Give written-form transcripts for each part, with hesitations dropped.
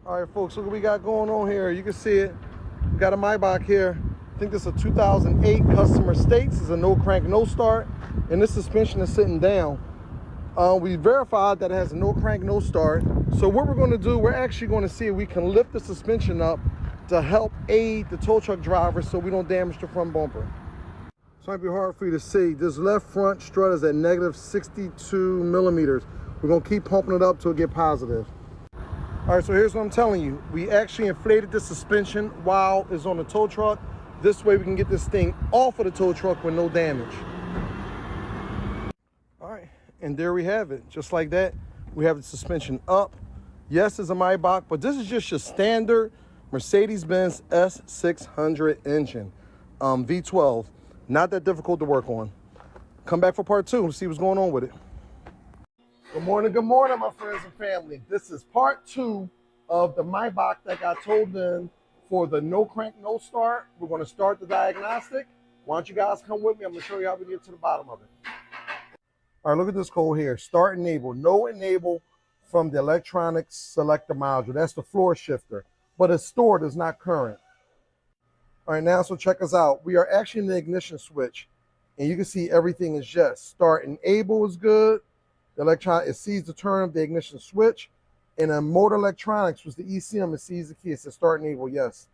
All right, folks, look what we got going on here. You can see it. We got a Maybach here. I think this is a 2008 customer states. It's a no crank, no start, and this suspension is sitting down. We verified that it has a no crank, no start. So what we're going to do, we're actually going to see if we can lift the suspension up to help aid the tow truck driver so we don't damage the front bumper. So it might be hard for you to see. This left front strut is at negative 62 millimeters. We're going to keep pumping it up till it get positive. All right, so here's what I'm telling you. We actually inflated the suspension while it's on the tow truck. This way we can get this thing off of the tow truck with no damage. All right, and there we have it. Just like that, we have the suspension up. Yes, it's a Maybach, but this is just your standard Mercedes Benz S600 engine, V12. Not that difficult to work on. Come back for part 2 to see what's going on with it. Good morning, my friends and family. This is part 2 of the Maybach that got towed in for the no crank, no start. We're going to start the diagnostic. Why don't you guys come with me? I'm going to show you how we get to the bottom of it. All right, look at this code here. Start enable. No enable from the electronic selector module. That's the floor shifter, but it's stored, it's not current. All right, now, so check us out. We are actually in the ignition switch, and you can see everything is yes. Start enable is good. The electron, it sees the turn of the ignition switch, and a motor electronics was the ECM. It sees the key. It says start enable, yes.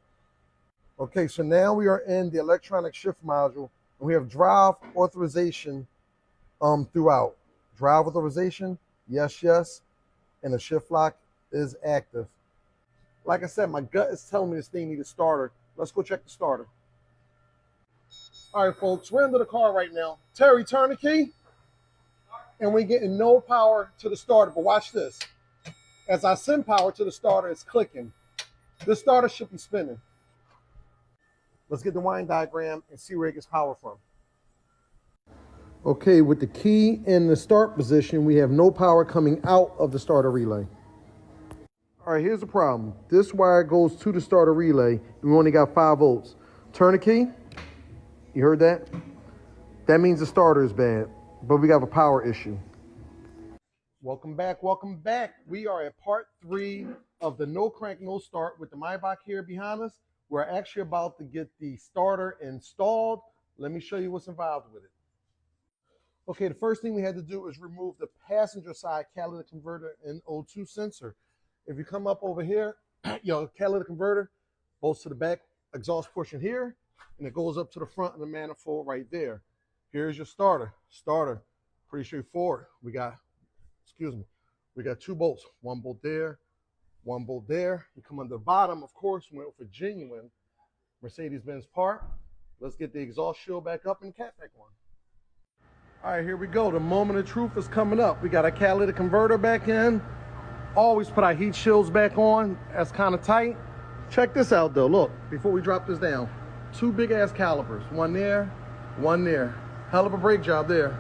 Okay, so now we are in the electronic shift module, and we have drive authorization throughout. Drive authorization, yes, yes, and the shift lock is active. Like I said, my gut is telling me this thing needs a starter. Let's go check the starter. All right, folks, we're into the car right now. Terry, turn the key. And we're getting no power to the starter, but watch this. As I send power to the starter, it's clicking. This starter should be spinning. Let's get the wiring diagram and see where it gets power from. Okay, with the key in the start position, we have no power coming out of the starter relay. All right, here's the problem. This wire goes to the starter relay, and we only got 5 volts. Turn the key. You heard that? That means the starter is bad. But we have a power issue. Welcome back, welcome back. We are at part 3 of the no crank, no start with the Maybach here behind us. We're actually about to get the starter installed. Let me show you what's involved with it. Okay, the first thing we had to do is remove the passenger side catalytic converter and O2 sensor. If you come up over here, your catalytic converter goes to the back exhaust portion here, and it goes up to the front of the manifold right there. Here's your starter. Starter, pretty straightforward. We got 2 bolts. 1 bolt there, 1 bolt there. You come on the bottom, of course, went for genuine Mercedes Benz part. Let's get the exhaust shield back up and cat back on. All right, here we go. The moment of truth is coming up. We got our catalytic converter back in. Always put our heat shields back on. That's kind of tight. Check this out though. Look, before we drop this down, 2 big ass calipers. 1 there, 1 there. Hell of a brake job there.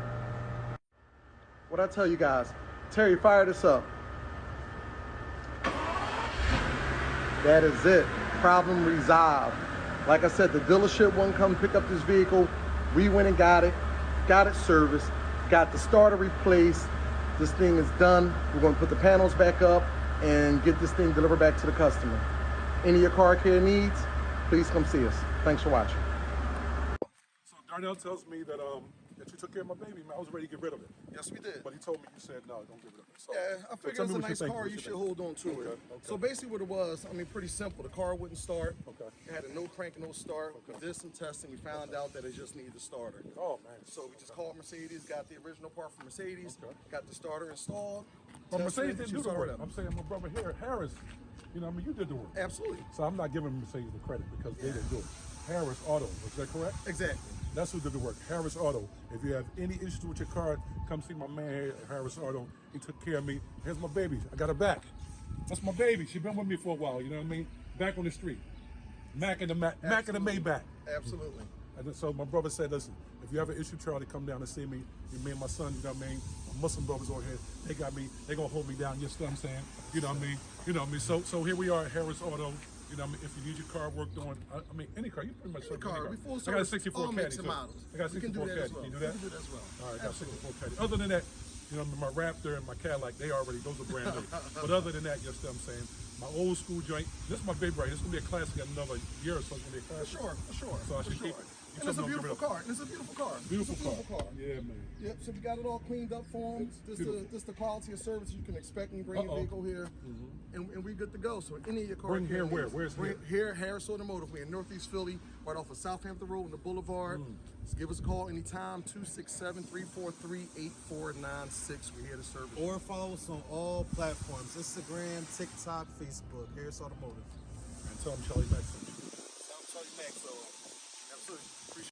What I tell you guys, Terry, fire this up. That is it. Problem resolved. Like I said, the dealership wouldn't come pick up this vehicle. We went and got it serviced, got the starter replaced. This thing is done. We're going to put the panels back up and get this thing delivered back to the customer. Any of your car care needs, please come see us. Thanks for watching. Darnell tells me that you took care of my baby, man. I was ready to get rid of it. Yes, we did. But he told me you said no, don't get rid of it. So, yeah, I figured it's a nice car. You should hold on to it. Okay. So basically what it was, I mean, pretty simple. The car wouldn't start. Okay. It had a no crank, no start. We did some testing. We found out that it just needed a starter. Oh, man. So we just called Mercedes, got the original part from Mercedes, got the starter installed. But Mercedes didn't do the work. I'm saying my brother here, Harris, you know what I mean, you did the work. Absolutely. So I'm not giving Mercedes the credit because they didn't do it. Harris Auto, is that correct? Exactly. That's who did the work, Harris Auto. If you have any issues with your car, come see my man here at Harris Auto. He took care of me. Here's my baby. I got her back. That's my baby. She's been with me for a while, you know what I mean? Back on the street. Mac and the Maybach. Absolutely. And so my brother said, listen, if you have an issue, Charlie, come down and see me. Me and my son, you know what I mean? My Muslim brothers over here, they got me, they gonna hold me down, you know what I'm saying? You know what I mean? You know what I mean? So here we are at Harris Auto. You know, if you need your car worked on, I mean, any car, you pretty much any car. We full I got a 64 all Caddy. makes and models. I got a 64 Caddy. Well. Can you do that? We can do that as well. All right, I got a 64 Caddy. Other than that, you know, my Raptor and my Cadillac, they already, those are brand new. But other than that, you know what I'm saying? my old school joint. This is my big right. This is gonna be a classic in another year or so. It's gonna be a classic. For sure. So I should For keep sure. it. You And it's a told me don't beautiful give it up. car. And it's a beautiful car. Beautiful It's a beautiful car. Yeah, man. Yep, so we got it all cleaned up for them. This the quality of service you can expect when you bring your vehicle here. And we good to go. So any of your cars. Bring here where? Where's here? Here, Harris Automotive. We're in Northeast Philly, right off of Southampton Road on the Boulevard. Just give us a call anytime, 267-343-8496. We're here to service. Or follow us on all platforms, Instagram, TikTok, Facebook, Harris Automotive. And tell them Charlie Mack sent you. Tell Charlie Mack, so Absolutely. Appreciate